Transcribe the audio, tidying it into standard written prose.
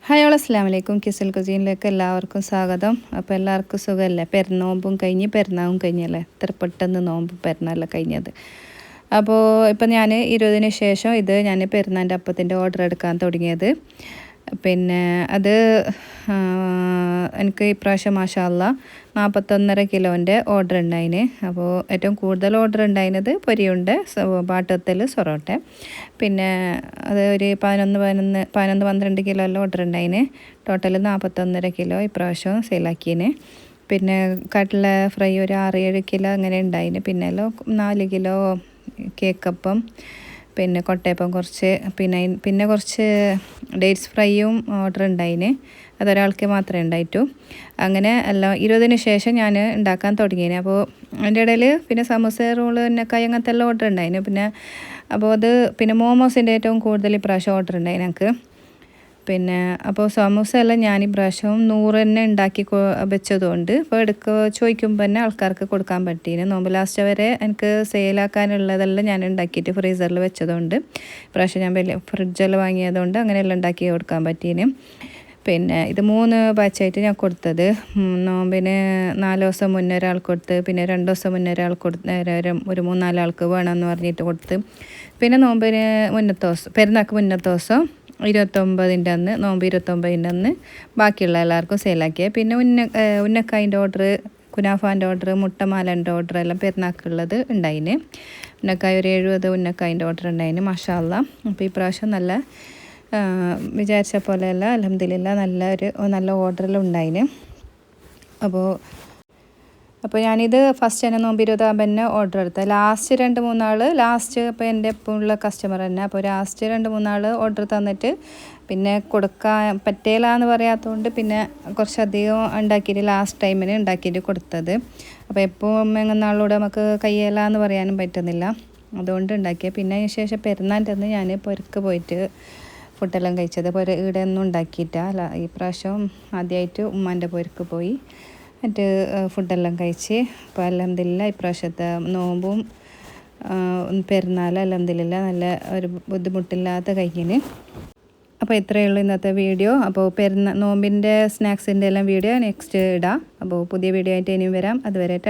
Hi all അസ്സലാമു അലൈക്കും. കിസിൽ കുസീനിലേക്ക് എല്ലാവർക്കും സ്വാഗതം. അപ്പോൾ എല്ലാവർക്കും സുഖമല്ലേ? പെരുന്നോമ്പും കഴിഞ്ഞ് പെരുന്നാളും കഴിഞ്ഞല്ലേ? എത്ര പെട്ടെന്ന് നോമ്പും പെരുന്നാളെല്ലാം കഴിഞ്ഞത്. അപ്പോൾ ഇപ്പം ഞാൻ 20-ന് ശേഷം ഞാൻ പെരുന്നാളിൻ്റെ അപ്പത്തിൻ്റെ ഓർഡർ എടുക്കാൻ തുടങ്ങിയത്. പിന്നെ അത് എനിക്ക് ഇപ്രാവശ്യം മാഷാ അല്ലാ 41.5 കിലോൻ്റെ ഓർഡർ ഉണ്ടായിന്. അപ്പോൾ ഏറ്റവും കൂടുതൽ ഓർഡർ ഉണ്ടായിരുന്നത് പൊരിയുണ്ട്, പാട്ടത്തിൽ സൊറോട്ട. പിന്നെ അത് ഒരു 11-12 കിലോ എല്ലാം ഓർഡർ ഉണ്ടായിന്. ടോട്ടൽ 41.5 കിലോ ഇപ്രാവശ്യം സെയിലാക്കിന്. പിന്നെ കട്ട്ല ഫ്രൈ ഒരു 6-7 കിലോ അങ്ങനെ ഉണ്ടായിന്. പിന്നെ 4 കിലോ കേക്കപ്പം, പിന്നെ കൊട്ടയപ്പം കുറച്ച്, പിന്നെ കുറച്ച് ഡേറ്റ്സ് ഫ്രൈയും ഓർഡർ ഉണ്ടായിന്. അതൊരാൾക്ക് മാത്രമേ ഉണ്ടായിട്ടു. അങ്ങനെ എല്ലാം 20-ന് ശേഷം ഞാൻ ഉണ്ടാക്കാൻ തുടങ്ങിയിന്. അപ്പോൾ അതിൻ്റെ ഇടയിൽ പിന്നെ സമൂസ, റോള്, ഉന്നക്കായ അങ്ങനത്തെ എല്ലാം ഓർഡർ ഉണ്ടായിന്. അപ്പോൾ പിന്നെ മോമോസിൻ്റെ ഏറ്റവും കൂടുതൽ ഇപ്രാവശ്യം ഓർഡർ ഉണ്ടായി ഞങ്ങൾക്ക്. പിന്നെ അപ്പോൾ സമൂസ എല്ലാം ഞാൻ ഇപ്രാവശ്യം 100 തന്നെ ഉണ്ടാക്കി വെച്ചതുകൊണ്ട് ഇപ്പോൾ ചോദിക്കുമ്പോൾ തന്നെ ആൾക്കാർക്ക് കൊടുക്കാൻ പറ്റീന്. നോമ്പ് ലാസ്റ്റ് വരെ എനിക്ക് സെയിലാക്കാനുള്ളതെല്ലാം ഞാൻ ഉണ്ടാക്കിയിട്ട് ഫ്രീസറിൽ വെച്ചതുകൊണ്ട് ഇപ്രാവശ്യം ഞാൻ വലിയ ഫ്രിഡ്ജെല്ലാം വാങ്ങിയതുകൊണ്ട് അങ്ങനെയെല്ലാം ഉണ്ടാക്കി കൊടുക്കാൻ പറ്റീന്. പിന്നെ ഇത് 3 ബാച്ചായിട്ട് ഞാൻ കൊടുത്തത്. നോമ്പിന് 4 ദിവസം മുന്നേ ഒരാൾക്ക് കൊടുത്ത്, പിന്നെ 2 ദിവസം മുന്നേ ഒരാൾക്ക് ഒരു 3-4 ആൾക്ക് വേണമെന്ന് പറഞ്ഞിട്ട് കൊടുത്ത്. പിന്നെ നോമ്പിന് മുന്നത്തെ ദിവസം, പെരുന്നാൾക്ക് മുന്നത്തെ ദിവസം 29-ൻ്റെ അന്ന്, നോമ്പ് 29-ൻ്റെ അന്ന് ബാക്കിയുള്ള എല്ലാവർക്കും സെയിലാക്കിയത്. പിന്നെ ഉന്നക്കായിൻ്റെ ഓർഡർ, കുനാഫാൻ്റെ ഓർഡർ, മുട്ടമാലൻ്റെ ഓർഡർ എല്ലാം പെരുന്നാൾക്കുള്ളത് ഉണ്ടായിന്. ഉന്നക്കായ ഒരു 70 ഉന്നക്കായിൻ്റെ ഓർഡർ ഉണ്ടായിന് മാഷാ അല്ലാ. അപ്പോൾ ഈ പ്രാവശ്യം നല്ല വിചാരിച്ച പോലെയല്ല, അൽഹംദുലില്ലാ നല്ല ഓർഡറെല്ലാം ഉണ്ടായിന്. അപ്പോൾ ഞാനിത് ഫസ്റ്റ് തന്നെ നോമ്പ് 20 തന്നെ ഓർഡർ എടുത്തത്. ലാസ്റ്റ് 2-3 ആൾ അപ്പോൾ എൻ്റെ ഇപ്പോൾ ഉള്ള കസ്റ്റമർ തന്നെ. അപ്പോൾ ലാസ്റ്റ് 2-3 ആൾ ഓർഡർ തന്നിട്ട് പിന്നെ കൊടുക്കാൻ പറ്റേലാന്ന് പറയാത്തതുകൊണ്ട് പിന്നെ കുറച്ചധികം ഉണ്ടാക്കിയിട്ട് ലാസ്റ്റ് ടൈമിന് ഉണ്ടാക്കിയിട്ട് കൊടുത്തത്. അപ്പോൾ എപ്പോൾ എങ്ങനെ ആളോട് നമുക്ക് കയ്യേലാന്ന് പറയാനും പറ്റുന്നില്ല, അതുകൊണ്ട് ഉണ്ടാക്കിയത്. പിന്നെ അതിന് ശേഷം പെരുന്നാളിൻ്റെ അന്ന് ഞാൻ പൊരക്ക് പോയിട്ട് ഫുഡെല്ലാം കഴിച്ചത്. ഇവിടെ ഒന്നും ഉണ്ടാക്കിയിട്ടല്ല, ഈ പ്രാവശ്യം ആദ്യമായിട്ട് ഉമ്മാൻ്റെ പൊരക്ക് പോയി എന്നിട്ട് ഫുഡെല്ലാം കഴിച്ച്. അപ്പോൾ അൽഹംദുലില്ലാ ഇപ്രാവശ്യത്തെ നോമ്പും പെരുന്നാൾ അൽഹംദുലില്ലാ നല്ല ഒരു ബുദ്ധിമുട്ടില്ലാത്ത കഴിഞ്ഞിന്. അപ്പോൾ ഇത്രയേ ഉള്ളൂ ഇന്നത്തെ വീഡിയോ. അപ്പോൾ നോമ്പിൻ്റെ സ്നാക്സിൻ്റെ എല്ലാം വീഡിയോ നെക്സ്റ്റ് ഇടാം. അപ്പോൾ പുതിയ വീഡിയോ ആയിട്ട് ഇനിയും വരാം. അതുവരെ